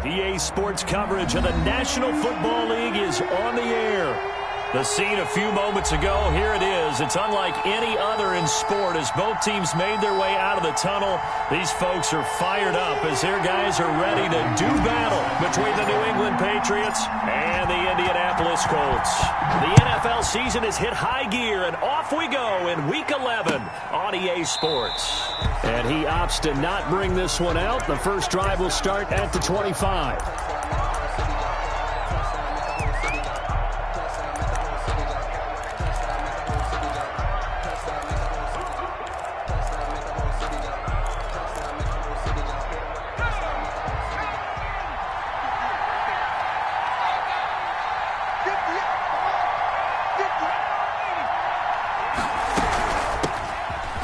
EA Sports coverage of the National Football League is on the air. The scene a few moments ago, here it is. It's unlike any other in sport as both teams made their way out of the tunnel. These folks are fired up as their guys are ready to do battle between the New England Patriots and the Indianapolis Colts. The NFL season has hit high gear, and off we go in Week 11 on EA Sports. And he opts to not bring this one out. The first drive will start at the 25.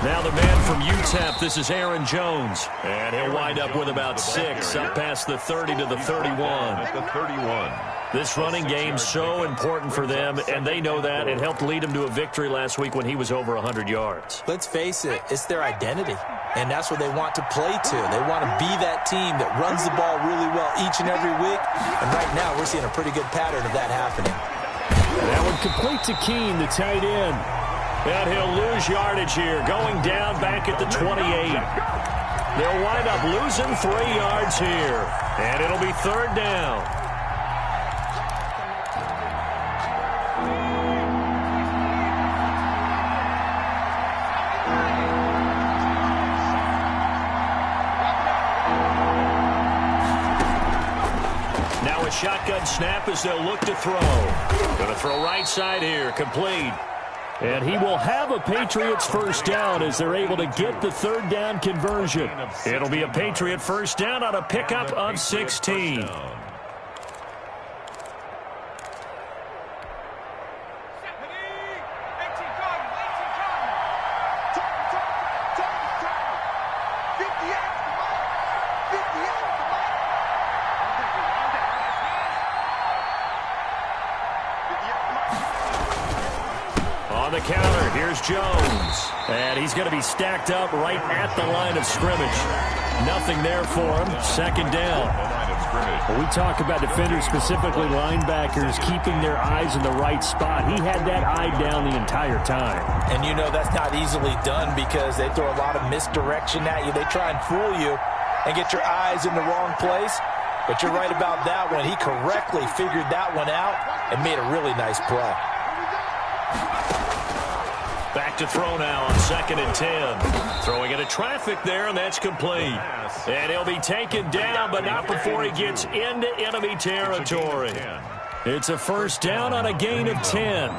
Now the man from UTEP, this is Aaron Jones. And he'll wind up with about 6, up past the 30 to the 31. This running game so important for them, and they know that. It helped lead them to a victory last week when he was over 100 yards. Let's face it, it's their identity, and that's what they want to play to. They want to be that team that runs the ball really well each and every week, and right now we're seeing a pretty good pattern of that happening. And that one complete to Keene, the tight end. And he'll lose yardage here, going down back at the 28. They'll wind up losing 3 yards here, and it'll be third down. Now a shotgun snap as they'll look to throw. Going to throw right side here, complete. And he will have a Patriots first down as they're able to get the third down conversion. It'll be a Patriot first down on a pickup of 16. The counter, here's Jones. And he's going to be stacked up right at the line of scrimmage. Nothing there for him. Second down. When we talk about defenders, specifically linebackers, keeping their eyes in the right spot. He had that eye down the entire time. And you know that's not easily done because they throw a lot of misdirection at you. They try and fool you and get your eyes in the wrong place. But you're right about that one. He correctly figured that one out and made a really nice play. Back to throw now on 2nd and 10. Throwing into traffic there, and that's complete. And he'll be taken down, but not before he gets into enemy territory. It's a first down on a gain of 10.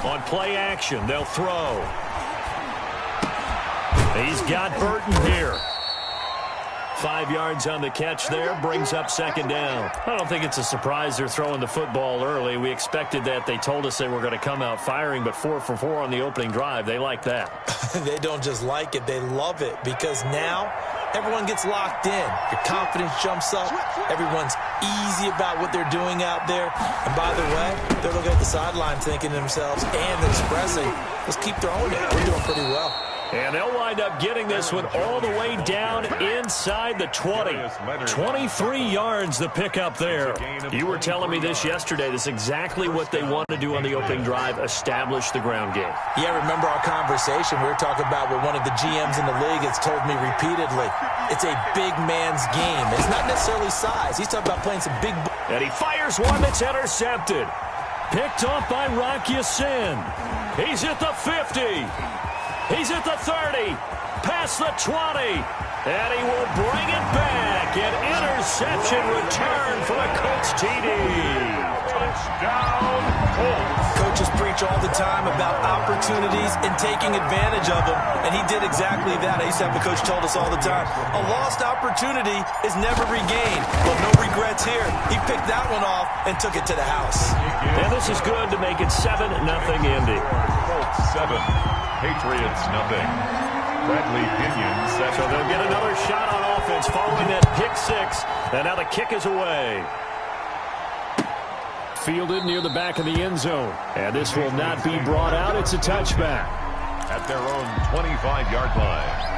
On play action, they'll throw. He's got Burton here. 5 yards on the catch there, brings up second down. I don't think it's a surprise they're throwing the football early. We expected that. They told us they were going to come out firing, but 4 for 4 on the opening drive. They like that. They don't just like it, they love it, because now everyone gets locked in. Your confidence jumps up. Everyone's easy about what they're doing out there. And by the way, they're looking at the sideline thinking to themselves and expressing, let's keep throwing it. We're doing pretty well. And they'll wind up getting this one all the way down inside the 20. 23 yards the pickup there. You were telling me this yesterday. This is exactly what they want to do on the opening drive, establish the ground game. Yeah, remember our conversation. We were talking about what one of the GMs in the league has told me repeatedly. It's a big man's game. It's not necessarily size. He's talking about playing some big... And he fires one that's intercepted. Picked off by Rock Ya-Sin. He's at the 50. He's at the 30, past the 20, and he will bring it back. An interception return for a Colts TD. Touchdown, Colts. Coaches preach all the time about opportunities and taking advantage of them, and he did exactly that. I used to have a coach told us all the time, a lost opportunity is never regained. Well, no regrets here. He picked that one off and took it to the house. And this is good to make it 7-0 Indy. Colts 7. Patriots, nothing. Bradley Pinion set. So they'll get another shot on offense following that pick 6. And now the kick is away. fielded near the back of the end zone. And this will not be brought out. It's a touchback. At their own 25-yard line.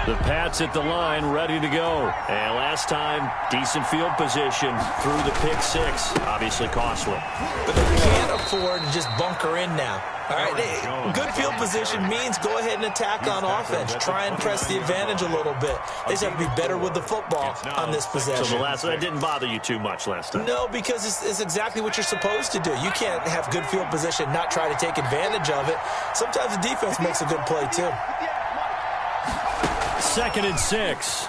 The Pats at the line, ready to go. And last time, decent field position through the pick six. Obviously costly. But they can't afford to just bunker in now. All right, good field position means go ahead and attack on offense. Try and press the advantage a little bit. They just have to be better with the football on this possession. So that didn't bother you too much last time? No, because it's exactly what you're supposed to do. You can't have good field position, not try to take advantage of it. Sometimes the defense makes a good play, too. 2nd and 6.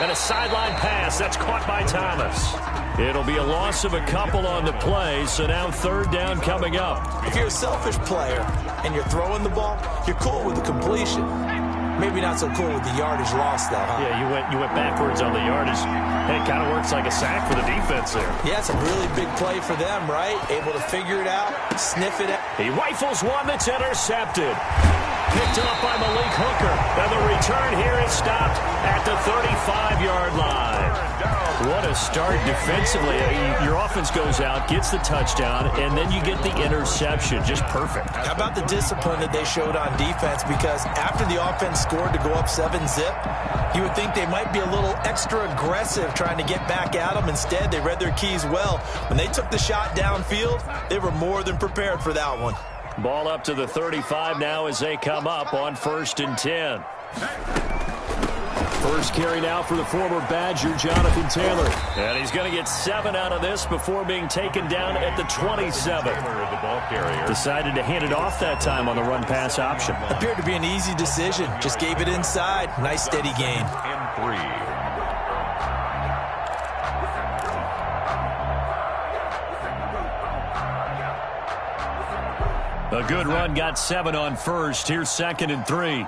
And a sideline pass. That's caught by Thomas. It'll be a loss of a couple on the play, so now 3rd down coming up. If you're a selfish player and you're throwing the ball, you're cool with the completion. Maybe not so cool with the yardage loss, though, huh? Yeah, you went backwards on the yardage. And it kind of works like a sack for the defense there. Yeah, it's a really big play for them, right? Able to figure it out, sniff it out. He rifles one that's intercepted. Picked up by Malik Hooker. And the return here is stopped at the 35-yard line. What a start defensively. Your offense goes out, gets the touchdown, and then you get the interception. Just perfect. How about the discipline that they showed on defense? Because after the offense scored to go up 7-zip, you would think they might be a little extra aggressive trying to get back at them. Instead, they read their keys well. When they took the shot downfield, they were more than prepared for that one. Ball up to the 35 now as they come up on 1st and 10. First carry now for the former Badger, Jonathan Taylor. And he's going to get 7 out of this before being taken down at the 27. The ball carrier. Decided to hand it off that time on the run-pass option. Appeared to be an easy decision. Just gave it inside. Nice steady gain. And 3. A good run, got 7 on first. Here's 2nd and 3.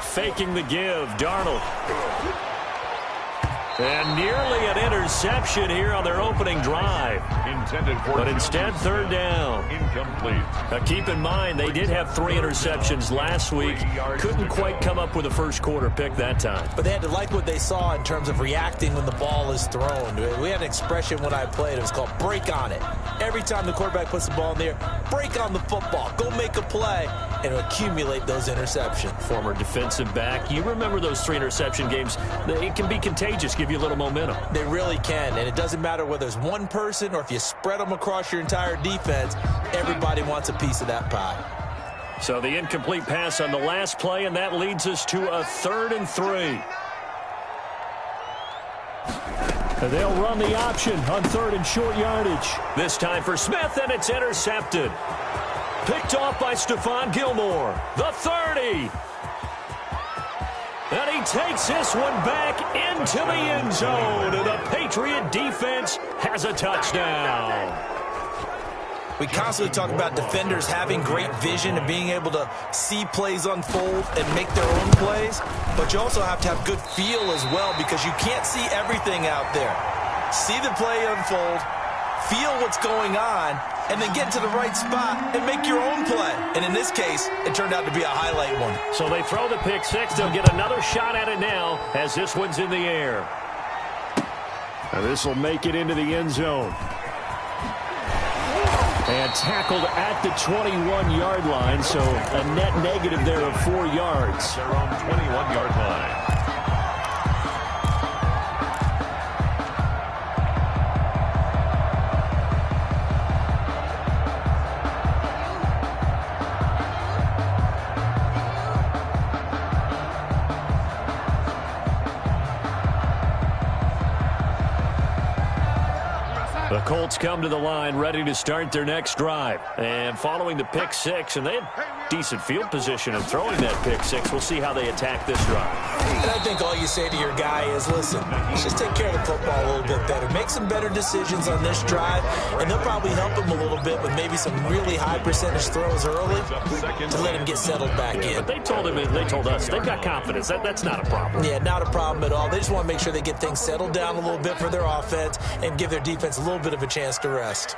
Faking the give, Darnold. And nearly an interception here on their opening drive. Intended for but instead, 3rd down. Incomplete. Now keep in mind, they did have 3 interceptions last week. Couldn't quite come up with a first quarter pick that time. But they had to like what they saw in terms of reacting when the ball is thrown. We had an expression when I played. It was called break on it. Every time the quarterback puts the ball in the air, break on the football. Go make a play and accumulate those interceptions. Former defensive back. You remember those 3 interception games. It can be contagious, give you a little momentum. They really can, and it doesn't matter whether it's one person or if you spread them across your entire defense, everybody wants a piece of that pie. So the incomplete pass on the last play, and that leads us to a 3rd and 3. And they'll run the option on 3rd and short yardage. This time for Smith, and it's intercepted. Picked off by Stephon Gilmore. The 30. And he takes this one back into the end zone. And the Patriot defense has a touchdown. We constantly talk about defenders having great vision and being able to see plays unfold and make their own plays. But you also have to have good feel as well, because you can't see everything out there. See the play unfold, feel what's going on, and then get to the right spot and make your own play. And in this case, it turned out to be a highlight one. So they throw the pick six. They'll get another shot at it now as this one's in the air. And this will make it into the end zone. And tackled at the 21-yard line, so a net negative there of 4 yards. Their own 21-yard line. The Colts come to the line ready to start their next drive. And following the pick six, and they had decent field position in throwing that pick six. We'll see how they attack this drive. And I think all you say to your guy is, listen, just take care of the football a little bit better. Make some better decisions on this drive, and they'll probably help him a little bit with maybe some really high percentage throws early to let him get settled back in. But they told him, they told us, they've got confidence. That's not a problem. Yeah, not a problem at all. They just want to make sure they get things settled down a little bit for their offense and give their defense a little bit of a chance to rest.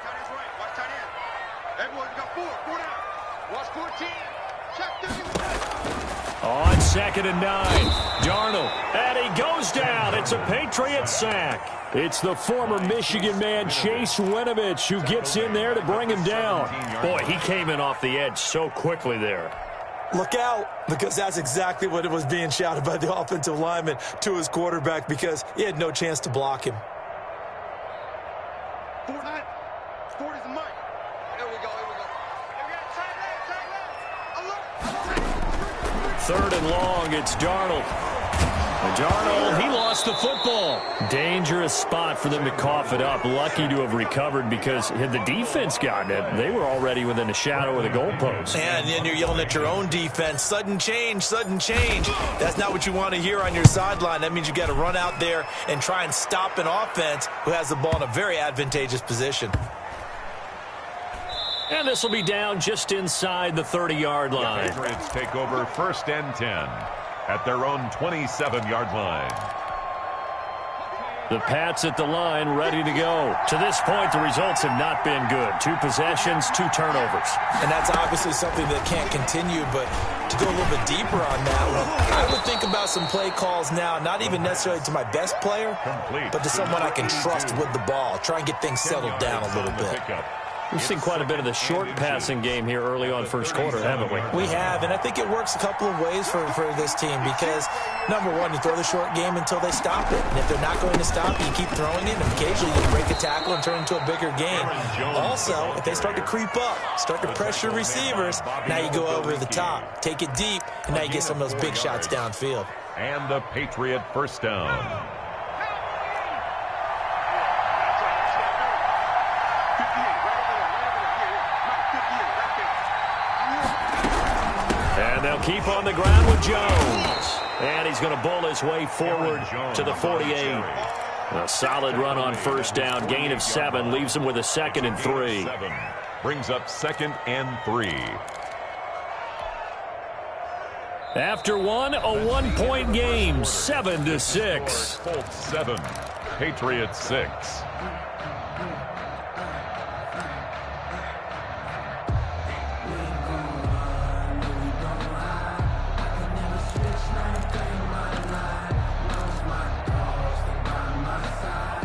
Everyone's got 4 down. Watch 14. Check. On 2nd and 9, Darnold, and he goes down. It's a Patriots sack. It's the former Michigan man, Chase Winovich, who gets in there to bring him down. Boy, he came in off the edge so quickly there. Look out, because that's exactly what it was being shouted by the offensive lineman to his quarterback, because he had no chance to block him. 40's the mic. Here we go. Third and long, it's Darnold. And Darnold, he lost the football. Dangerous spot for them to cough it up. Lucky to have recovered, because had the defense gotten it, they were already within the shadow of the goalpost. And then you're yelling at your own defense, sudden change, sudden change. That's not what you want to hear on your sideline. That means you got to run out there and try and stop an offense who has the ball in a very advantageous position. And this will be down just inside the 30-yard line. The Patriots take over 1st and 10 at their own 27-yard line. The Pats at the line, ready to go. To this point, the results have not been good. 2 possessions, 2 turnovers. And that's obviously something that can't continue, but to go a little bit deeper on that one, I would think about some play calls now, not even necessarily to my best player, but to someone I can trust with the ball. Try and get things settled down a little bit. We've seen quite a bit of the short passing game here early on first quarter, haven't we? We have, and I think it works a couple of ways for this team, because, number one, you throw the short game until they stop it. And if they're not going to stop it, you keep throwing it, and occasionally you break a tackle and turn it into a bigger game. Also, if they start to creep up, start to pressure receivers, now you go over the top, take it deep, and now you get some of those big shots downfield. And the Patriot first down. And they'll keep on the ground with Jones. And he's going to bull his way forward to the 48. A solid run on first down. Gain of 7 leaves him with a 2nd and 3. Brings up 2nd and 3. After one, a 1-point game, 7-6. Colts 7, Patriots 6.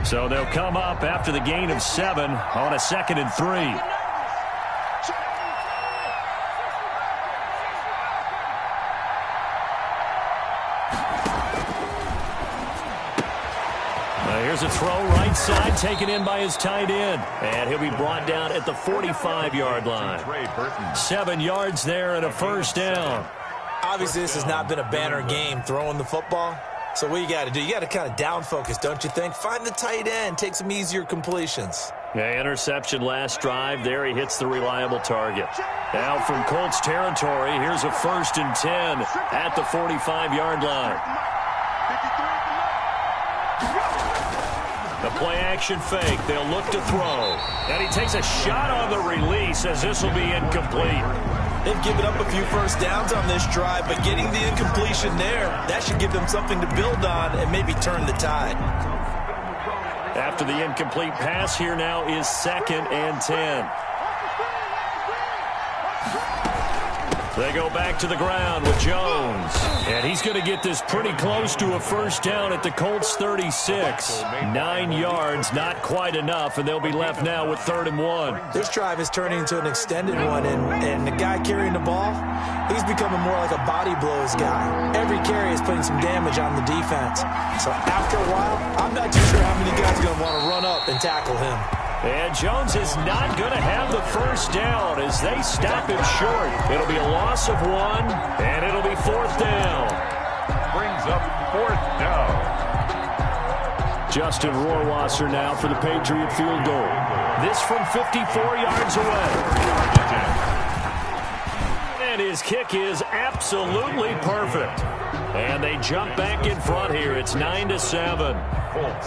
So they'll come up after the gain of 7 on a 2nd and 3. Here's a throw right side, taken in by his tight end. And he'll be brought down at the 45-yard line. 7 yards there and a first down. Obviously, this has not been a banner game throwing the football. So what you got to do, you got to kind of down focus, don't you think? Find the tight end, take some easier completions. Yeah, interception last drive. There he hits the reliable target. Now from Colts territory, here's a 1st and 10 at the 45-yard line. The play-action fake. They'll look to throw. And he takes a shot on the release as this will be incomplete. They've given up a few first downs on this drive, but getting the incompletion there, that should give them something to build on and maybe turn the tide. After the incomplete pass, here now is 2nd and 10. They go back to the ground with Jones. And he's going to get this pretty close to a first down at the Colts 36. 9 yards, not quite enough, and they'll be left now with 3rd and 1. This drive is turning into an extended one, and the guy carrying the ball, he's becoming more like a body blows guy. Every carry is putting some damage on the defense. So after a while, I'm not too sure how many guys are going to want to run up and tackle him. And Jones is not going to have the first down as they stop him short. It'll be a loss of 1, and it'll be 4th down. Brings up 4th down. Justin Rohrwasser now for the Patriot field goal. This from 54 yards away. And his kick is absolutely perfect. And they jump back in front here. It's 9-7.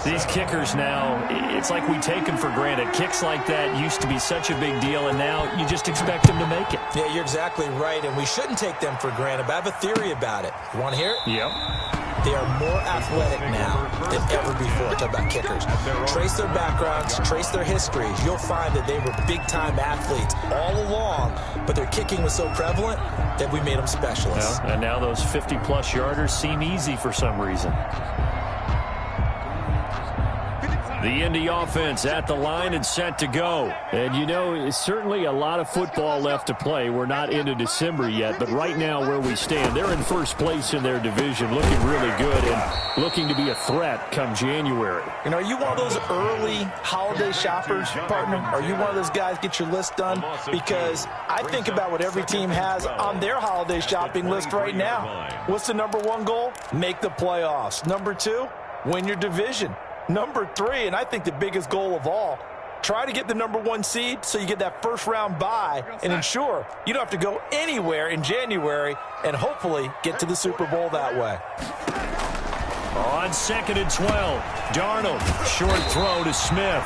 These kickers now, it's like we take them for granted. Kicks like that used to be such a big deal, and now you just expect them to make it. Yeah, you're exactly right, and we shouldn't take them for granted, but I have a theory about it. You want to hear it? Yep. they are more athletic now than ever before. Talk about kickers. Trace their backgrounds, trace their histories. You'll find that they were big-time athletes all along, but their kicking was so prevalent that we made them specialists. Well, and now those 50-plus yarders seem easy for some reason. The Indy offense at the line and set to go. And, you know, it's certainly a lot of football left to play. We're not into December yet, but right now where we stand, they're in first place in their division, looking really good and looking to be a threat come January. You know, are you one of those early holiday shoppers, partner? Are you one of those guys get your list done? Because I think about what every team has on their holiday shopping list right now. What's the number one goal? Make the playoffs. Number two, win your division. Number three, and I think the biggest goal of all, try to get the number one seed so you get that first round bye and ensure you don't have to go anywhere in January and hopefully get to the Super Bowl that way. On 2nd and 12, Darnold, short throw to Smith.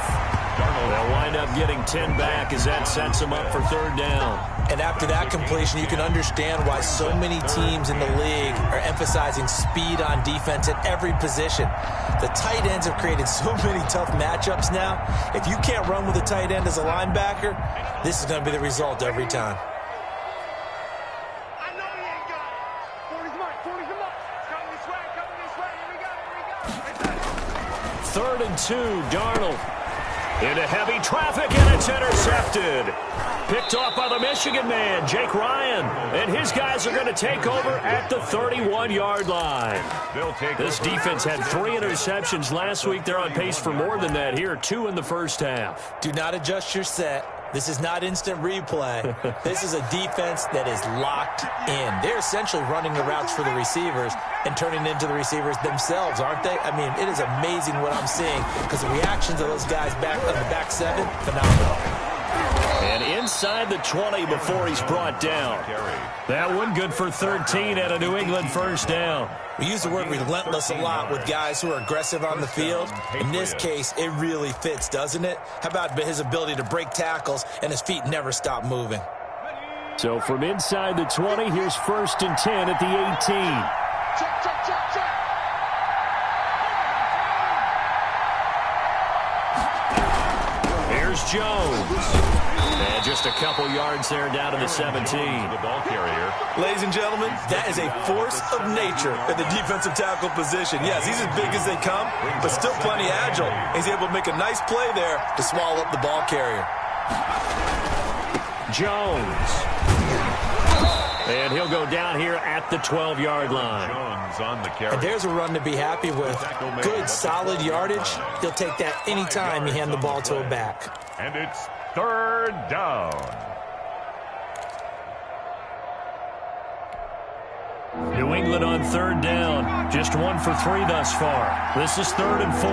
They'll wind up getting 10 back as that sets them up for third down. And after that completion, you can understand why so many teams in the league are emphasizing speed on defense at every position. The tight ends have created so many tough matchups now. If you can't run with a tight end as a linebacker, this is going to be the result every time. I know he ain't got it. 40's mine. 40's the mark. Coming this way. Coming this way. Here we go. Here we go. 3rd and 2, Darnold. Into heavy traffic, and it's intercepted. Picked off by the Michigan man, Jake Ryan. And his guys are going to take over at the 31-yard line. This defense had 3 interceptions last week. They're on pace for more than that here, 2 in the first half. Do not adjust your set. This is not instant replay. This is a defense that is locked in. They're essentially running the routes for the receivers and turning into the receivers themselves, aren't they? I mean, it is amazing what I'm seeing because the reactions of those guys back on the back seven, phenomenal. And inside the 20 before he's brought down. That one good for 13 at a New England first down. We use the word relentless a lot with guys who are aggressive on the field. In this case, it really fits, doesn't it? How about his ability to break tackles and his feet never stop moving? So from inside the 20, here's 1st and 10 at the 18. Check, check, check, check. Here's Jones. And just a couple yards there down to the 17. The ball carrier. Ladies and gentlemen, that is a force of nature at the defensive tackle position. Yes, he's as big as they come, but still plenty agile. He's able to make a nice play there to swallow up the ball carrier. Jones. And he'll go down here at the 12-yard line. Jones on the carry. And there's a run to be happy with. Good, solid yardage. He'll take that any time you hand the ball to a back. And it's 3rd down. New England on 3rd down. Just 1 for 3 thus far. This is 3rd and 4.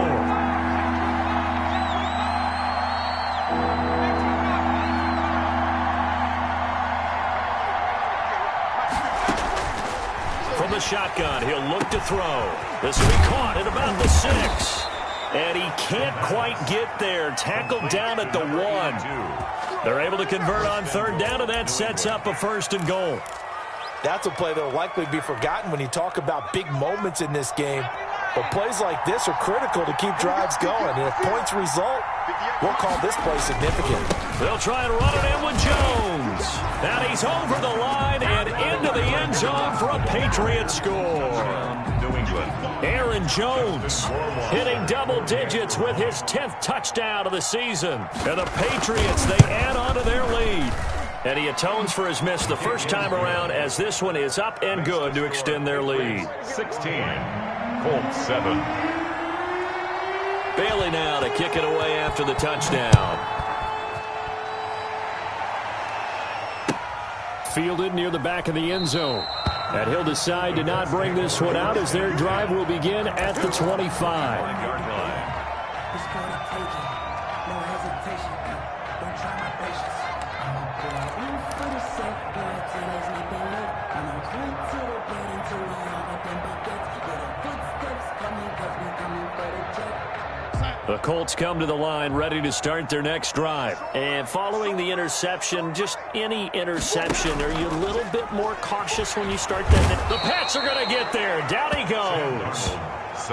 From the shotgun, he'll look to throw. This will be caught at about the 6. And he can't quite get there. Tackled down at the 1. They're able to convert on 3rd down, and that sets up a 1st and goal. That's a play that will likely be forgotten when you talk about big moments in this game. But plays like this are critical to keep drives going. And if points result, we'll call this play significant. They'll try and run it in with Jones. And he's over the line and into the end zone for a Patriots score. New England. Aaron Jones hitting double digits with his 10th touchdown of the season. And the Patriots, they add on to their lead. And he atones for his miss the first time around as this one is up and good to extend their lead. 16. Colts 7. Bailey now to kick it away after the touchdown. Fielded near the back of the end zone. And he'll decide to not bring this one out as their drive will begin at the 25. The Colts come to the line ready to start their next drive. And following the interception, just any interception, are you a little bit more cautious when you start that? The Pats are going to get there. Down he goes.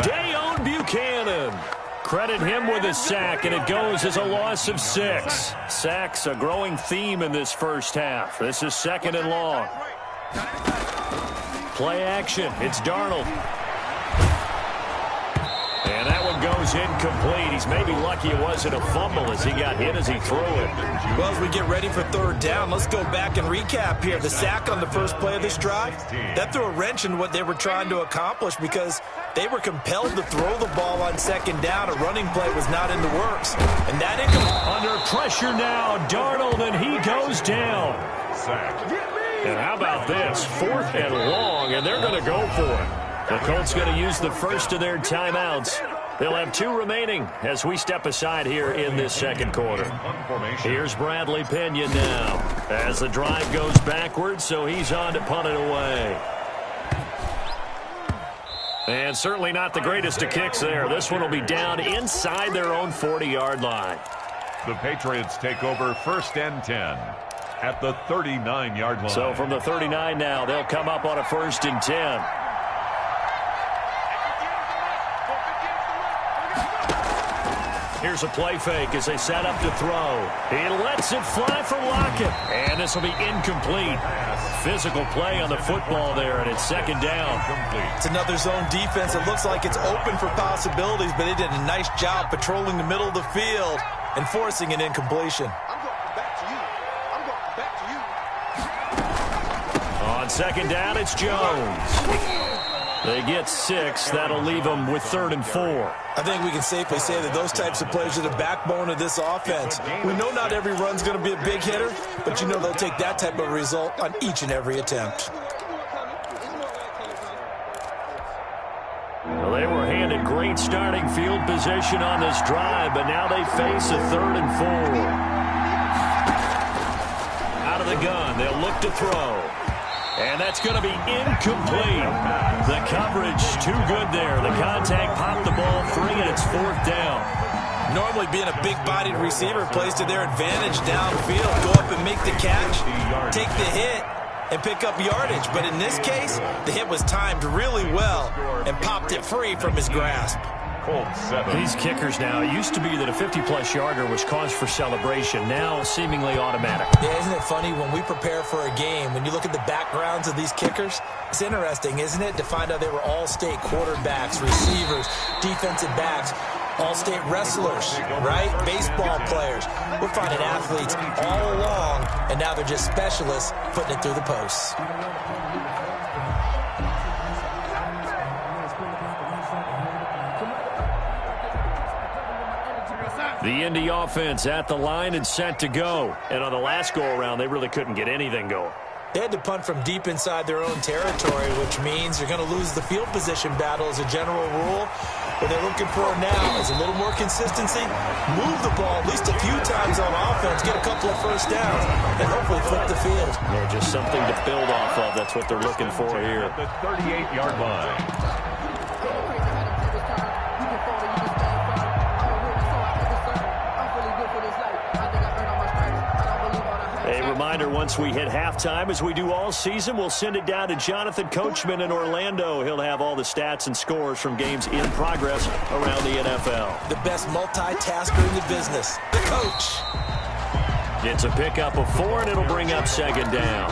Dayon Buchanan. Credit him with a sack, and it goes as a loss of 6. Sacks a growing theme in this first half. This is 2nd and long. Play action. It's Darnold. And that one goes incomplete. He's maybe lucky it wasn't a fumble as he got hit as he threw it. Well, as we get ready for 3rd down, let's go back and recap here. The sack on the first play of this drive, that threw a wrench in what they were trying to accomplish because they were compelled to throw the ball on 2nd down. A running play was not in the works. And that under pressure now, Darnold, and he goes down. And how about this? 4th and long, and they're going to go for it. The Colts going to use the first of their timeouts. They'll have 2 remaining as we step aside here in this second quarter. Here's Bradley Pinion now as the drive goes backwards, so he's on to punt it away. And certainly not the greatest of kicks there. This one will be down inside their own 40-yard line. The Patriots take over 1st and 10 at the 39-yard line. So from the 39 now, they'll come up on a 1st and 10. Here's a play fake as they set up to throw. He lets it fly for Lockett. And this will be incomplete. Physical play on the football there, and it's 2nd down. It's another zone defense. It looks like it's open for possibilities, but they did a nice job patrolling the middle of the field and forcing an incompletion. On 2nd down, it's Jones. They get 6. That'll leave them with 3rd and 4. I think we can safely say that those types of plays are the backbone of this offense. We know not every run's going to be a big hitter, but you know they'll take that type of result on each and every attempt. Well, they were handed great starting field position on this drive, but now they face a 3rd and 4. Out of the gun, they'll look to throw. And that's going to be incomplete. The coverage too good there. The contact popped the ball free, and it's 4th down. Normally being a big-bodied receiver plays to their advantage downfield. Go up and make the catch, take the hit, and pick up yardage. But in this case, the hit was timed really well and popped it free from his grasp. These kickers now, it used to be that a 50-plus yarder was cause for celebration. Now seemingly automatic. Yeah, isn't it funny when we prepare for a game, when you look at the backgrounds of these kickers, it's interesting, isn't it, to find out they were all-state quarterbacks, receivers, defensive backs, all-state wrestlers, right? Baseball players. We're finding athletes all along, and now they're just specialists putting it through the posts. The Indy offense at the line and set to go. And on the last go-around, they really couldn't get anything going. They had to punt from deep inside their own territory, which means they're going to lose the field position battle as a general rule. What they're looking for now is a little more consistency, move the ball at least a few times on offense, get a couple of 1st downs, and hopefully flip the field. Yeah, just something to build off of. That's what they're looking for here. The 38-yard line. A reminder, once we hit halftime, as we do all season, we'll send it down to Jonathan Coachman in Orlando. He'll have all the stats and scores from games in progress around the NFL. The best multitasker in the business, the coach. It's a pickup of 4, and it'll bring up 2nd down.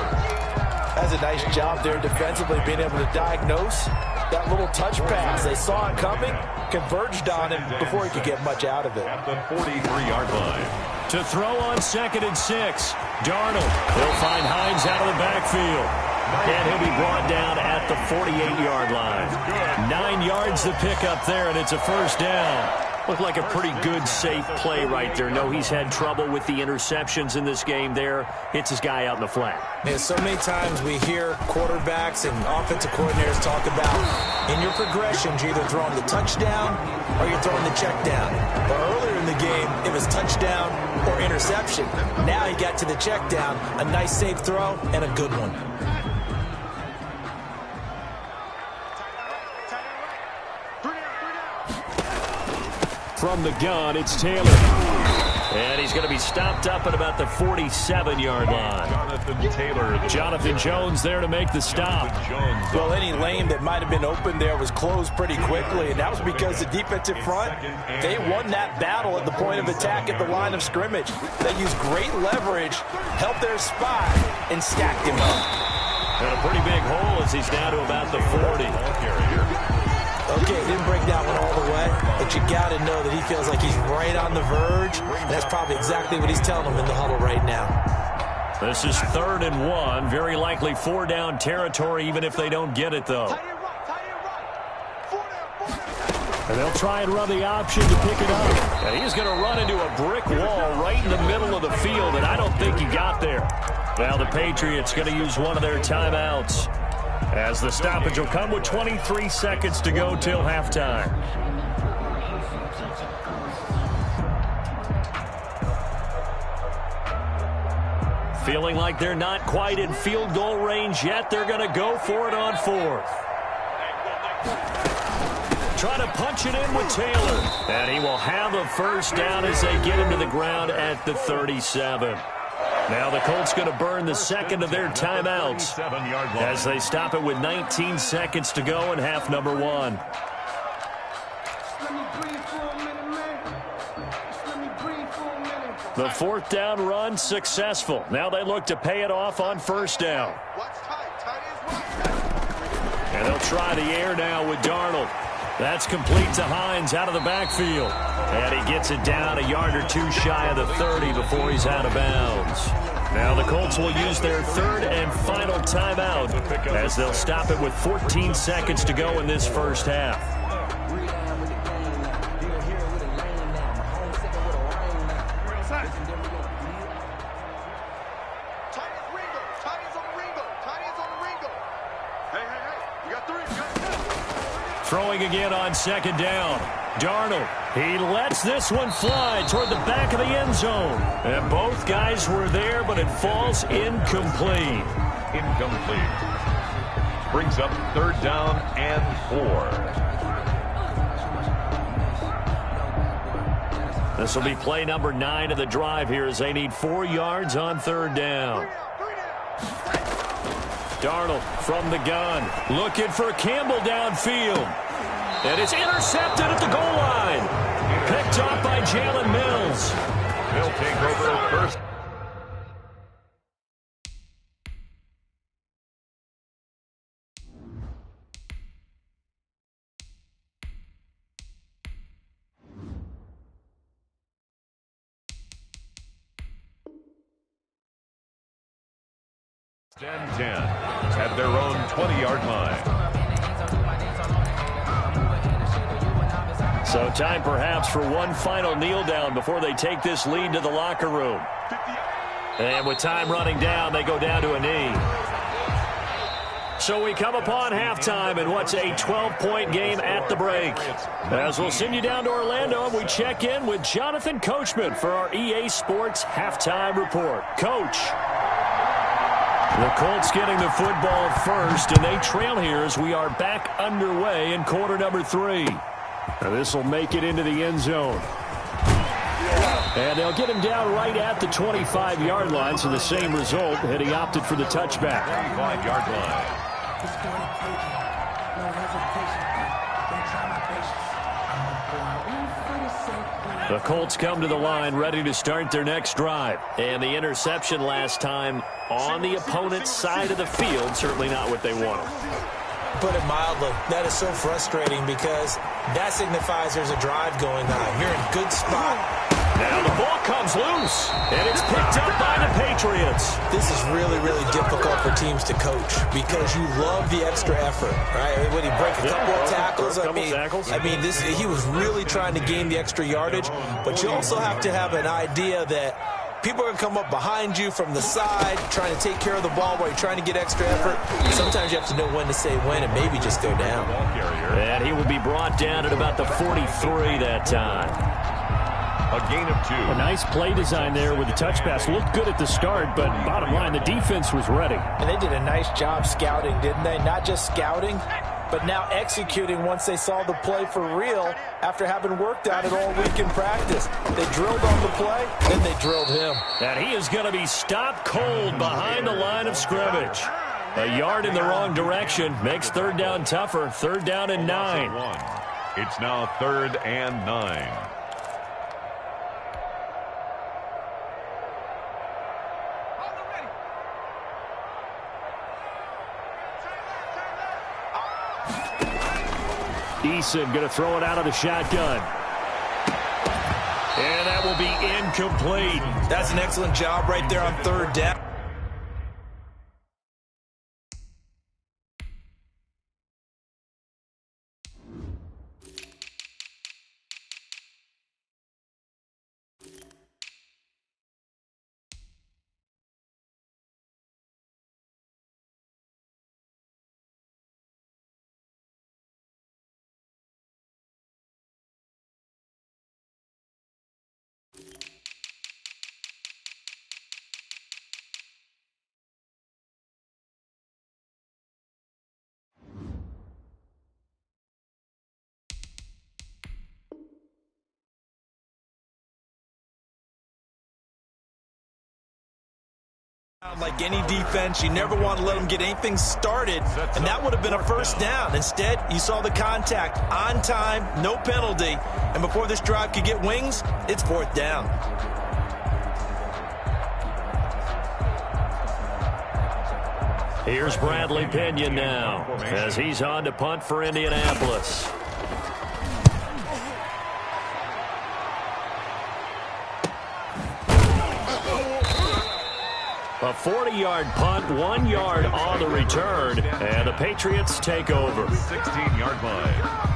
Has a nice job there defensively, being able to diagnose that little touch pass. They saw it coming, converged on him before he could get much out of it. At the 43-yard line. To throw on 2nd and 6. Darnold. He'll find Hines out of the backfield. And he'll be brought down at the 48-yard line. 9 yards to pick up there, and it's a 1st down. Looked like a pretty good, safe play right there. No, he's had trouble with the interceptions in this game there. Hits his guy out in the flat. Yeah, so many times we hear quarterbacks and offensive coordinators talk about in your progressions, you're either throwing the touchdown or you're throwing the check down. But earlier in the game, it was touchdown or interception. Now he got to the check down, a nice safe throw, and a good one. from the gun, it's Taylor. And he's going to be stopped up at about the 47-yard line. Jonathan Jones there to make the stop. Well, any lane that might have been open there was closed pretty quickly, and that was because the defensive front, they won that battle at the point of attack at the line of scrimmage. They used great leverage, held their spot, and stacked him up. And a pretty big hole as he's down to about the 40. Okay, didn't break that one all the way, but you got to know that he feels like he's right on the verge, and that's probably exactly what he's telling them in the huddle right now. This is 3rd and 1, very likely 4-down territory, even if they don't get it, though. And they'll try and run the option to pick it up. And he's going to run into a brick wall right in the middle of the field, and I don't think he got there. Now the Patriots going to use one of their timeouts, as the stoppage will come with 23 seconds to go till halftime. Feeling like they're not quite in field goal range yet. They're going to go for it on 4th. Try to punch it in with Taylor. And he will have a first down as they get him to the ground at the 37. Now the Colts going to burn the second of their timeouts as they stop it with 19 seconds to go in half number 1. The 4th down run successful. Now they look to pay it off on 1st down. And they'll try the air now with Darnold. That's complete to Hines out of the backfield. And he gets it down a yard or two shy of the 30 before he's out of bounds. Now the Colts will use their 3rd and final timeout as they'll stop it with 14 seconds to go in this first half. Throwing again on 2nd down. Darnold, he lets this one fly toward the back of the end zone. And both guys were there, but it falls incomplete. Incomplete. Brings up 3rd down and 4. This will be play number 9 of the drive here as they need 4 yards on 3rd down. Darnold from the gun, looking for Campbell downfield. And it's intercepted at the goal line. Picked off by Jalen Mills. He'll take over first. And 10 at their own 20-yard line. So time perhaps for one final kneel down before they take this lead to the locker room. And with time running down, they go down to a knee. So we come upon halftime in what's a 12-point game at the break. As we'll send you down to Orlando, we check in with Jonathan Coachman for our EA Sports Halftime Report. Coach. The Colts getting the football first, and they trail here as we are back underway in quarter number 3. This will make it into the end zone. And they'll get him down right at the 25-yard line, so the same result, and he opted for the touchback. 25-yard line. The Colts come to the line ready to start their next drive. And the interception last time on the opponent's side of the field, certainly not what they wanted. Put it mildly, that is so frustrating because that signifies there's a drive going on. You're in a good spot. Now the ball comes loose, and it's picked up by the Patriots. This is really, really difficult for teams to coach because you love the extra effort, right? When he break a couple of tackles, I mean, he was really trying to gain the extra yardage, but you also have to have an idea that people are going to come up behind you from the side, trying to take care of the ball while you're trying to get extra effort. Sometimes you have to know when to say when and maybe just go down. And he will be brought down at about the 43 that time. A gain of 2. A nice play design there with the touch pass. Looked good at the start, but bottom line, the defense was ready. And they did a nice job scouting, didn't they? Not just scouting, but now executing once they saw the play for real after having worked on it all week in practice. They drilled on the play, then they drilled him. And he is going to be stopped cold behind the line of scrimmage. A yard in the wrong direction makes third down tougher. Third down and 9. It's now 3rd and 9. Eason going to throw it out of the shotgun. And that will be incomplete. That's an excellent job right there on third down. Like any defense, you never want to let them get anything started, and that would have been a first down. Instead, you saw the contact on time, no penalty, and before this drive could get wings, it's fourth down. Here's Bradley Pinion now as he's on to punt for Indianapolis. A 40-yard punt, 1 yard on the return, and the Patriots take over. 16-yard line.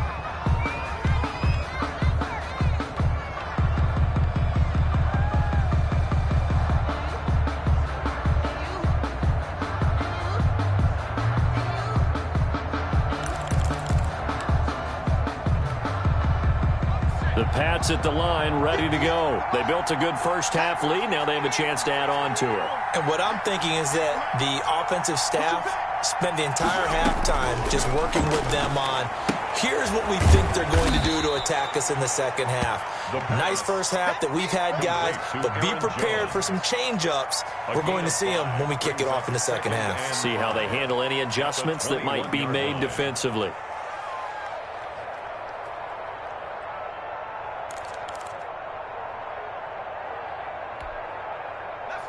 The Pats at the line, ready to go. They built a good first-half lead. Now they have a chance to add on to it. And what I'm thinking is that the offensive staff spent the entire halftime just working with them on, here's what we think they're going to do to attack us in the second half. Nice first half that we've had, guys, but be prepared for some change-ups. We're going to see them when we kick it off in the second half. See how they handle any adjustments that might be made defensively.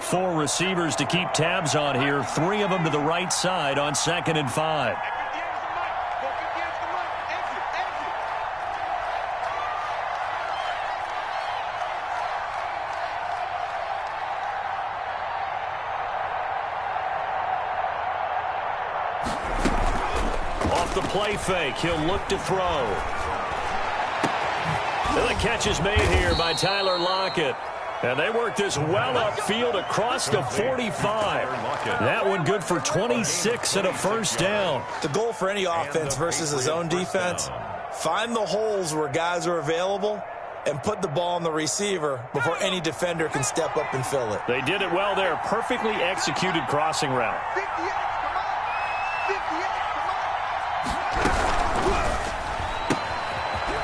4 receivers to keep tabs on here. 3 of them to the right side on 2nd and 5. Off the play fake, he'll look to throw. And the catch is made here by Tyler Lockett. And they work this well upfield across the 45. That one good for 26 and a first down. The goal for any offense versus a zone defense, find the holes where guys are available and put the ball on the receiver before any defender can step up and fill it. They did it well there. Perfectly executed crossing route.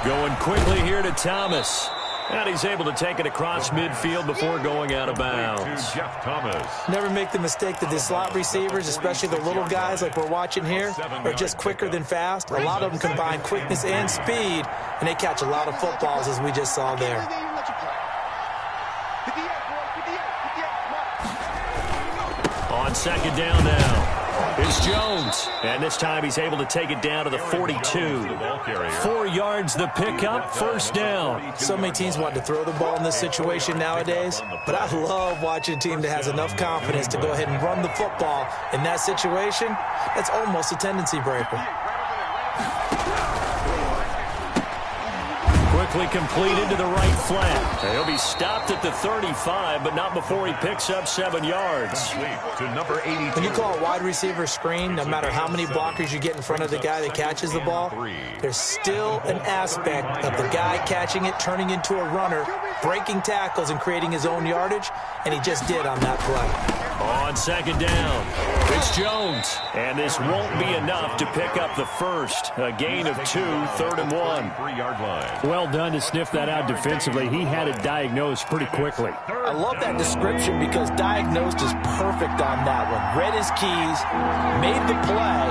Going quickly here to Thomas. And he's able to take it across midfield before going out of bounds. Jeff Thomas. Never make the mistake that the slot receivers, especially the little guys like we're watching here, are just quicker than fast. A lot of them combine quickness and speed, and they catch a lot of footballs, as we just saw there. On 2nd down now. It's Jones, and this time he's able to take it down to the 42. 4 yards the pickup, first down. So many teams want to throw the ball in this situation nowadays, but I love watching a team that has enough confidence to go ahead and run the football. In that situation, that's almost a tendency breaker. quickly completed to the right flat. He'll be stopped at the 35, but not before he picks up 7 yards. To number 82. When you call a wide receiver screen, no matter how many blockers you get in front of the guy that catches the ball, there's still an aspect of the guy catching it, turning into a runner, breaking tackles and creating his own yardage, and he just did on that play. On second down, it's Jones. And this won't be enough to pick up the first. A gain of 2, 3rd and 1. 3-yard line. Well done to sniff that out defensively. He had it diagnosed pretty quickly. I love that description because diagnosed is perfect on that one. Read his keys, made the play,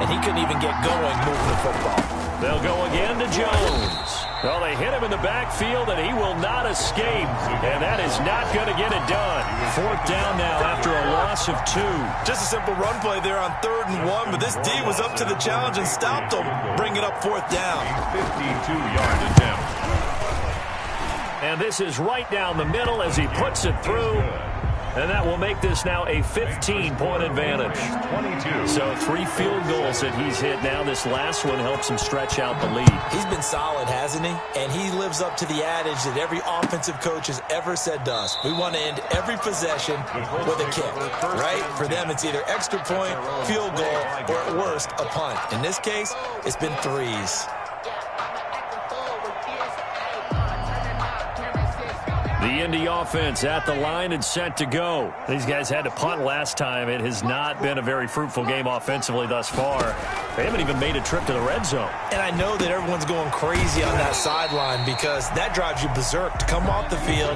and he couldn't even get going moving the football. They'll go again to Jones. Well, they hit him in the backfield, and he will not escape. And that is not going to get it done. 4th down now after a loss of 2. Just a simple run play there on 3rd and 1, but this D was up to the challenge and stopped him, bringing up 4th down. 52-yard attempt. And this is right down the middle as he puts it through. And that will make this now a 15-point advantage. 22. So 3 field goals that he's hit now. This last one helps him stretch out the lead. He's been solid, hasn't he? And he lives up to the adage that every offensive coach has ever said to us. We want to end every possession with a kick, right? For them, it's either extra point, field goal, or at worst, a punt. In this case, it's been 3s. The Indy offense at the line and set to go. These guys had to punt last time. It has not been a very fruitful game offensively thus far. They haven't even made a trip to the red zone. And I know that everyone's going crazy on that sideline because that drives you berserk to come off the field,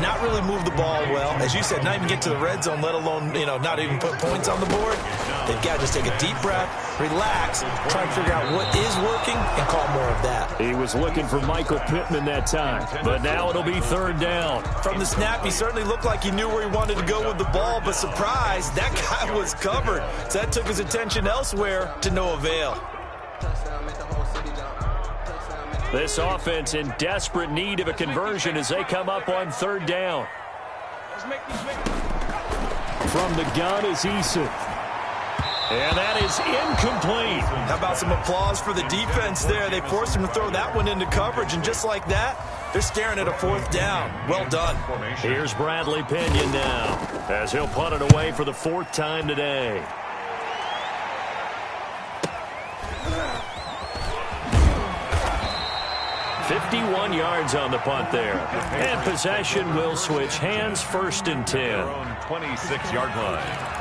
not really move the ball well. As you said, not even get to the red zone, let alone, not even put points on the board. They've got to just take a deep breath, relax, try and figure out what is working, and call more of that. He was looking for Michael Pittman that time, but now it'll be 3rd down. From the snap, he certainly looked like he knew where he wanted to go with the ball, but surprise, that guy was covered. So that took his attention elsewhere to no avail. This offense in desperate need of a conversion as they come up on 3rd down. From the gun is Eason. And that is incomplete. How about some applause for the defense there? They forced him to throw that one into coverage, and just like that, they're staring at a 4th down. Well done. Here's Bradley Pinion now as he'll punt it away for the 4th time today. .51 yards on the punt there. And possession will switch hands, 1st and 10. 26-yard line.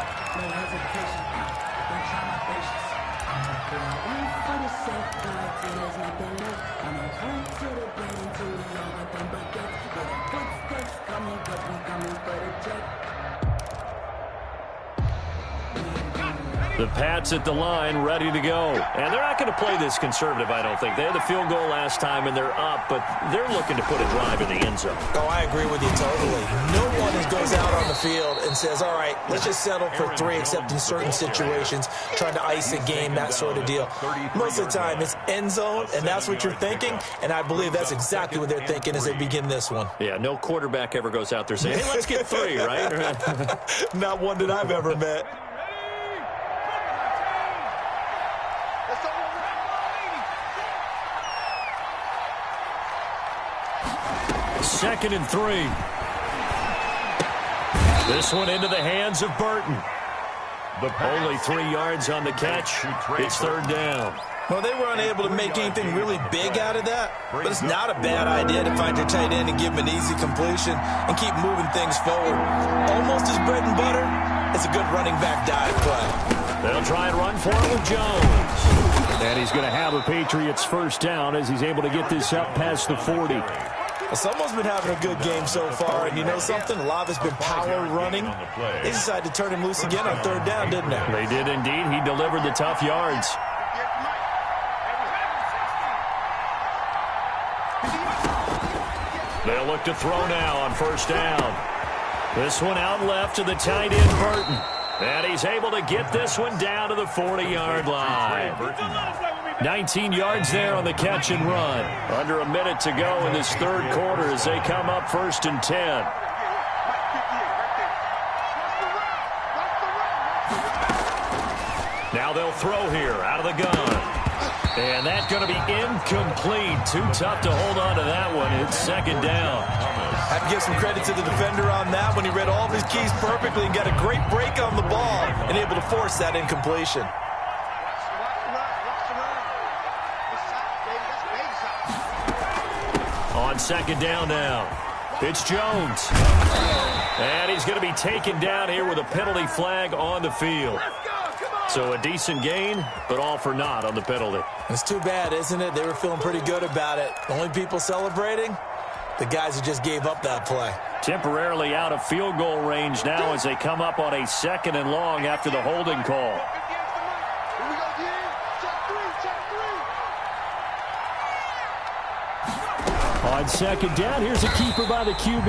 The Pats at the line, ready to go. And they're not going to play this conservative, I don't think. They had the field goal last time, and they're up, but they're looking to put a drive in the end zone. Oh, I agree with you totally. No one goes out on the field and says, all right, let's just settle for 3, except in certain situations, trying to ice a game, that sort of deal. Most of the time, it's end zone, and that's what you're thinking, and I believe that's exactly what they're thinking as they begin this one. Yeah, no quarterback ever goes out there saying, hey, let's get 3, right? Not one that I've ever met. 2nd and 3. This one into the hands of Burton. Only 3 yards on the catch. It's 3rd down. Well, they were unable to make anything really big out of that, but it's not a bad idea to find your tight end and give him an easy completion and keep moving things forward. Almost as bread and butter as a good running back dive play. They'll try and run for it with Jones. And he's going to have a Patriots 1st down as he's able to get this up past the 40. Well, someone's been having a good game so far, and you know something? A lot of it's been power running. They decided to turn him loose again on 3rd down, didn't they? They did indeed. He delivered the tough yards. They'll look to throw now on 1st down. This one out left to the tight end, Burton. And he's able to get this one down to the 40-yard line. 19 yards there on the catch and run. Under a minute to go in this 3rd quarter as they come up 1st and 10. Now they'll throw here out of the gun. And that's going to be incomplete. Too tough to hold on to that one. It's second down. I have to give some credit to the defender on that when he read all of his keys perfectly and got a great break on the ball and able to force that incompletion. On second down now, it's Jones. And he's going to be taken down here with a penalty flag on the field. So a decent gain, but all for naught on the penalty. It's too bad, isn't it? They were feeling pretty good about it. The only people celebrating, the guys who just gave up that play. Temporarily out of field goal range now as they come up on a second and long after the holding call. On second down, here's a keeper by the QB.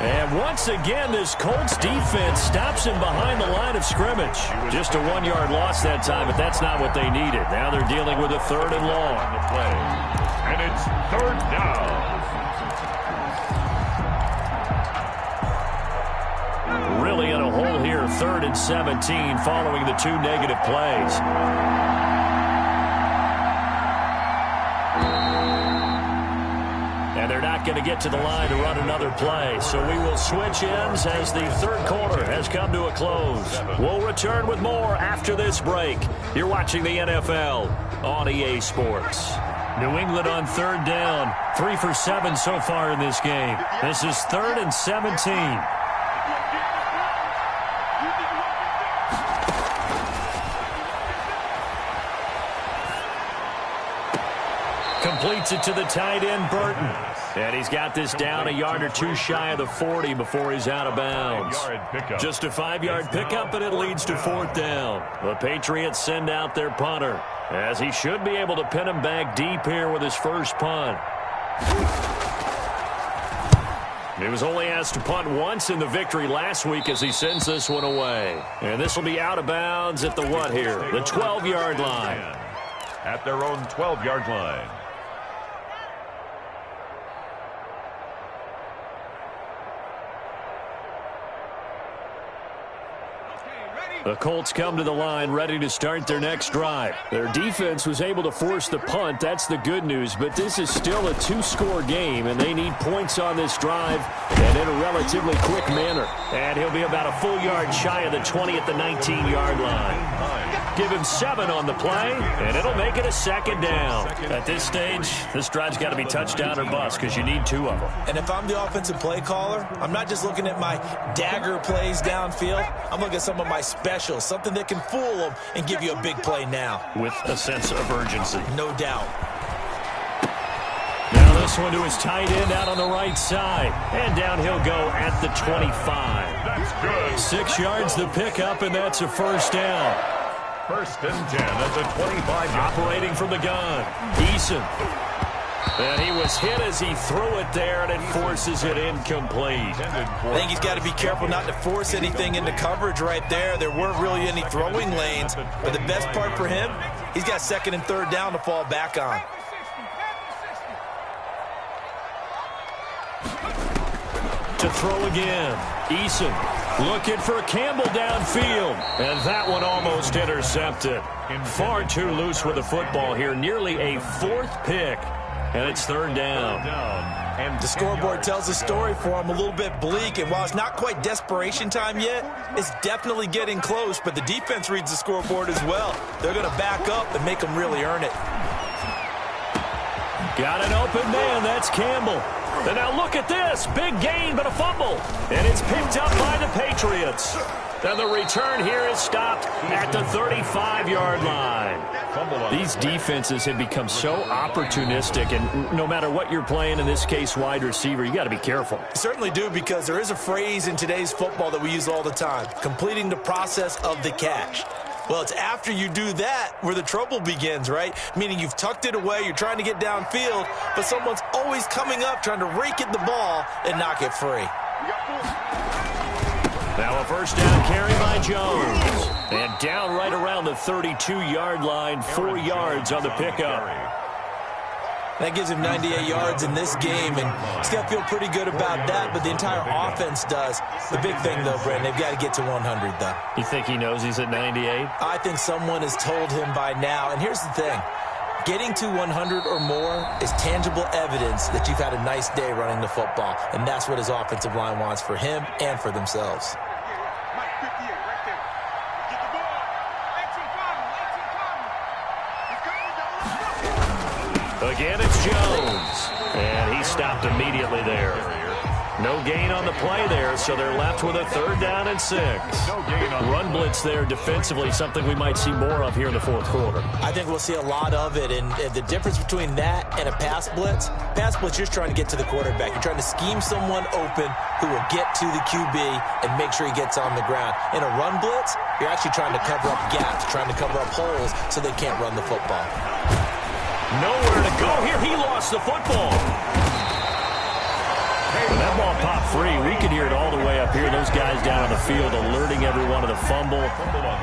And once again, this Colts defense stops him behind the line of scrimmage. Just a 1-yard loss that time, but that's not what they needed. Now they're dealing with a third and long. On the play. And it's third down. Really in a hole here, 3rd and 17 following the 2 negative plays. And they're not going to get to the line to run another play. So we will switch ends as the third quarter has come to a close. We'll return with more after this break. You're watching the NFL on EA Sports. New England on third down. 3 for 7 so far in this game. This is 3rd and 17. Completes it to the tight end, Burton. And he's got this down a yard or 2 shy of the 40 before he's out of bounds. Just a 5-yard pickup, and it leads to 4th down. The Patriots send out their punter, as he should be able to pin him back deep here with his first punt. He was only asked to punt once in the victory last week as he sends this one away. And this will be out of bounds at the what here? The 12-yard line. At their own 12-yard line. The Colts come to the line ready to start their next drive. Their defense was able to force the punt. That's the good news. But this is still a 2-score game, and they need points on this drive and in a relatively quick manner. And he'll be about a full yard shy of the 20 at the 19-yard line. Give him 7 on the play, and it'll make it a second down. At this stage, this drive's got to be touchdown or bust because you need 2 of them. And if I'm the offensive play caller, I'm not just looking at my dagger plays downfield. I'm looking at some of my specials, something that can fool them and give you a big play now. With a sense of urgency. No doubt. Now this one to his tight end out on the right side. And down he'll go at the 25. That's good. 6 yards the pickup, and that's a first down. 1st and 10 at the 25. Operating from the gun, Eason. And he was hit as he threw it there, and it forces it incomplete. I think he's got to be careful not to force anything into coverage right there. There weren't really any throwing lanes. But the best part for him, he's got 2nd and 3rd down to fall back on. To throw again, Eason looking for Campbell downfield, and that one almost intercepted. Far too loose with the football here, nearly a 4th pick, and it's 3rd down. And the scoreboard tells a story for him, a little bit bleak, and while it's not quite desperation time yet, it's definitely getting close, but the defense reads the scoreboard as well. They're going to back up and make them really earn it. Got an open man, that's Campbell. And now look at this, big gain but a fumble, and it's picked up by the Patriots. And the return here is stopped at the 35-yard line. These defenses have become so opportunistic, and no matter what you're playing, in this case wide receiver, you got to be careful. You certainly do, because there is a phrase in today's football that we use all the time, completing the process of the catch. Well, it's after you do that where the trouble begins, right? Meaning you've tucked it away, you're trying to get downfield, but someone's always coming up trying to rake at the ball and knock it free. Now a first down carry by Jones. And down right around the 32-yard line, 4 yards on the pickup. That gives him 98 yards in this game, and he's got to feel pretty good about that, but the entire offense does. The big thing, though, Brandon, they've got to get to 100, though. You think he knows he's at 98? I think someone has told him by now, and here's the thing. Getting to 100 or more is tangible evidence that you've had a nice day running the football, and that's what his offensive line wants for him and for themselves. Again, it's Jones, and he stopped immediately there. No gain on the play there, so they're left with a 3rd down and 6. Run blitz there defensively, something we might see more of here in the 4th quarter. I think we'll see a lot of it, and the difference between that and a pass blitz, you're just trying to get to the quarterback. You're trying to scheme someone open who will get to the QB and make sure he gets on the ground. In a run blitz, you're actually trying to cover up gaps, trying to cover up holes so they can't run the football. Nowhere to go here. He lost the football. When that ball popped free, we could hear it all the way up here. Those guys down on the field alerting everyone of the fumble.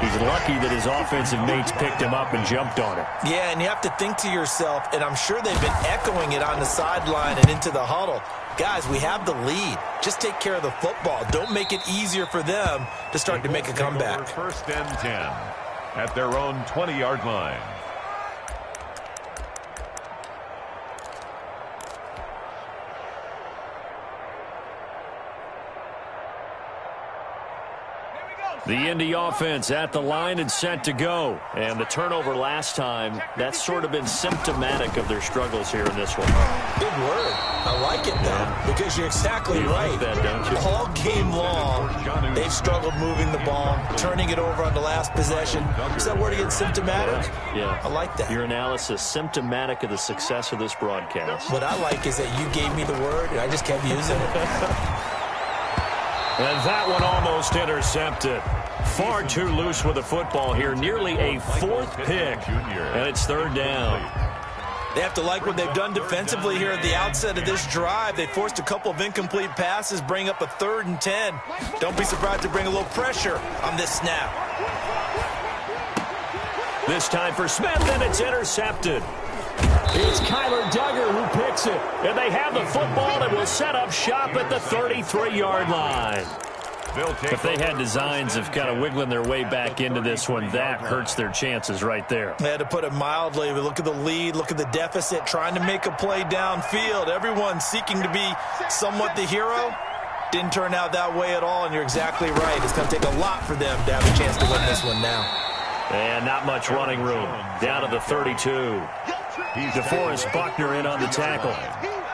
He's lucky that his offensive mates picked him up and jumped on it. Yeah, and you have to think to yourself, and I'm sure they've been echoing it on the sideline and into the huddle. Guys, we have the lead. Just take care of the football. Don't make it easier for them to start to make a comeback. 1st and 10 at their own 20-yard line. The Indy offense at the line and set to go. And the turnover last time, that's sort of been symptomatic of their struggles here in this one. Big word. I like it, though, because you're exactly right. Like that, don't you? All game long, they've struggled moving the ball, turning it over on the last possession. Is that word again, symptomatic? Yeah. I like that. Your analysis, symptomatic of the success of this broadcast. What I like is that you gave me the word, and I just kept using it. And that one almost intercepted. Far too loose with the football here. Nearly a 4th pick. And it's 3rd down. They have to like what they've done defensively here at the outset of this drive. They forced a couple of incomplete passes, bring up a 3rd and 10. Don't be surprised to bring a little pressure on this snap. This time for Smith, and it's intercepted. It's Kyler Duggar who picks it. And they have the football that will set up shop at the 33-yard line. If they had designs of kind of wiggling their way back into this one, that hurts their chances right there. They had to put it mildly. Look at the lead, look at the deficit, trying to make a play downfield. Everyone seeking to be somewhat the hero. Didn't turn out that way at all, and you're exactly right. It's going to take a lot for them to have a chance to win this one now. And not much running room. Down to the 32. DeForest Buckner in on the tackle.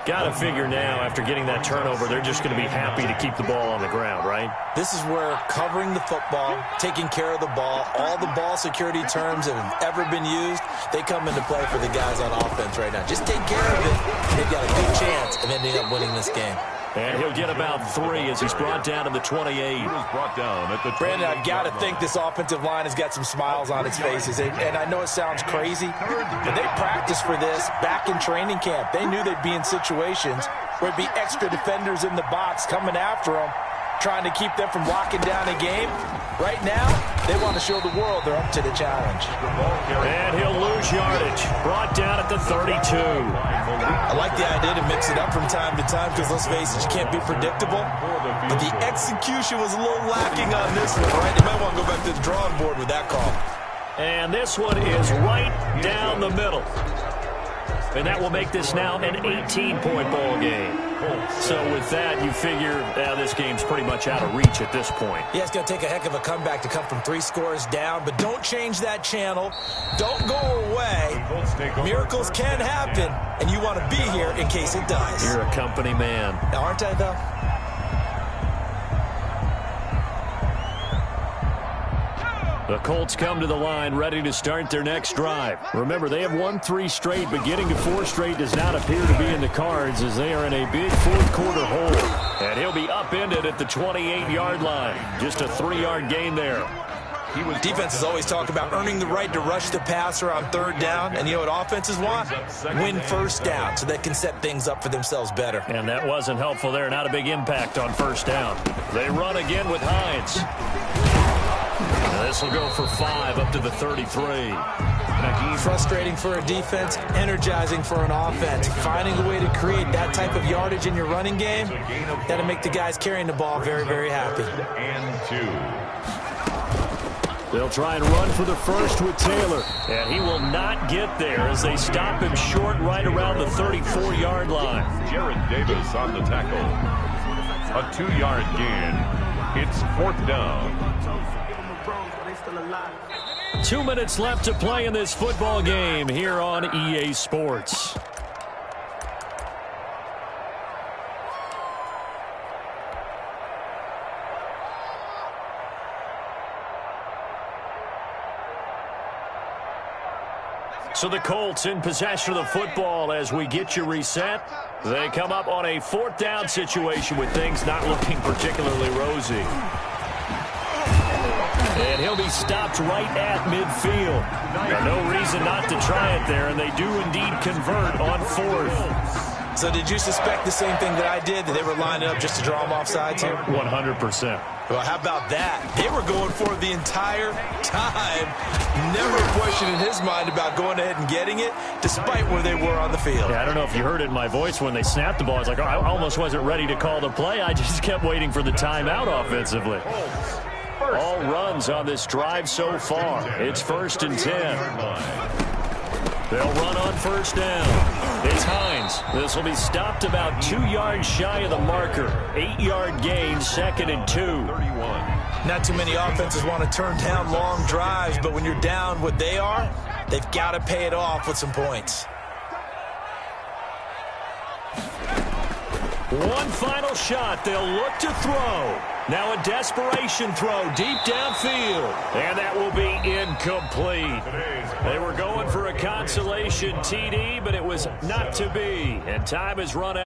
Got to figure now, after getting that turnover, they're just going to be happy to keep the ball on the ground, right? This is where covering the football, taking care of the ball, all the ball security terms that have ever been used, they come into play for the guys on offense right now. Just take care of it, and they've got a good chance of ending up winning this game. And he'll get about 3 as he's brought down to the 28. He was brought down at the 28. Brandon, I've got to think this offensive line has got some smiles on its faces. And I know it sounds crazy, but they practiced for this back in training camp. They knew they'd be in situations where it'd be extra defenders in the box coming after them, trying to keep them from locking down a game. Right now, they want to show the world they're up to the challenge. And he'll lose yardage. Brought down at the 32. I like the idea to mix it up from time to time because, let's face it, you can't be predictable. But the execution was a little lacking on this one, right? You might want to go back to the drawing board with that call. And this one is right down the middle. And that will make this now an 18-point ball game. So with that, you figure this game's pretty much out of reach at this point. Yeah, it's going to take a heck of a comeback to come from 3 scores down, but don't change that channel. Don't go away. Miracles can happen, and you want to be here in case it does. You're a company man. Aren't I, though? The Colts come to the line ready to start their next drive. Remember, they have won 3 straight, but getting to 4 straight does not appear to be in the cards as they are in a big 4th quarter hole. And he'll be upended at the 28-yard line. Just a 3-yard gain there. Defenses always talk about earning the right to rush the passer on 3rd down. And you know what offenses want? Win 1st down so they can set things up for themselves better. And that wasn't helpful there. Not a big impact on 1st down. They run again with Hines. This will go for 5 up to the 33. Frustrating for a defense, energizing for an offense. Finding a way to create that type of yardage in your running game, that'll make the guys carrying the ball very, very happy. And 2. They'll try and run for the first with Taylor. And he will not get there as they stop him short right around the 34-yard line. Jared Davis on the tackle. A 2-yard gain. It's 4th down. 2 minutes left to play in this football game here on EA Sports. So the Colts in possession of the football as we get you reset. They come up on a 4th down situation with things not looking particularly rosy. And he'll be stopped right at midfield. No reason not to try it there, and they do indeed convert on 4th. So did you suspect the same thing that I did, that they were lining up just to draw them off sides here? 100%. Well, how about that? They were going for it the entire time. Never a question in his mind about going ahead and getting it, despite where they were on the field. Yeah, I don't know if you heard it in my voice when they snapped the ball. I was like, oh, I almost wasn't ready to call the play. I just kept waiting for the timeout offensively. All runs on this drive so far. It's 1st and 10. They'll run on 1st down. It's Hines. This will be stopped about 2 yards shy of the marker. 8-yard gain, 2nd and 2. Not too many offenses want to turn down long drives, but when you're down what they are, they've got to pay it off with some points. One final shot. They'll look to throw. Now a desperation throw deep downfield. And that will be incomplete. They were going for a consolation TD, but it was not to be. And time is run out.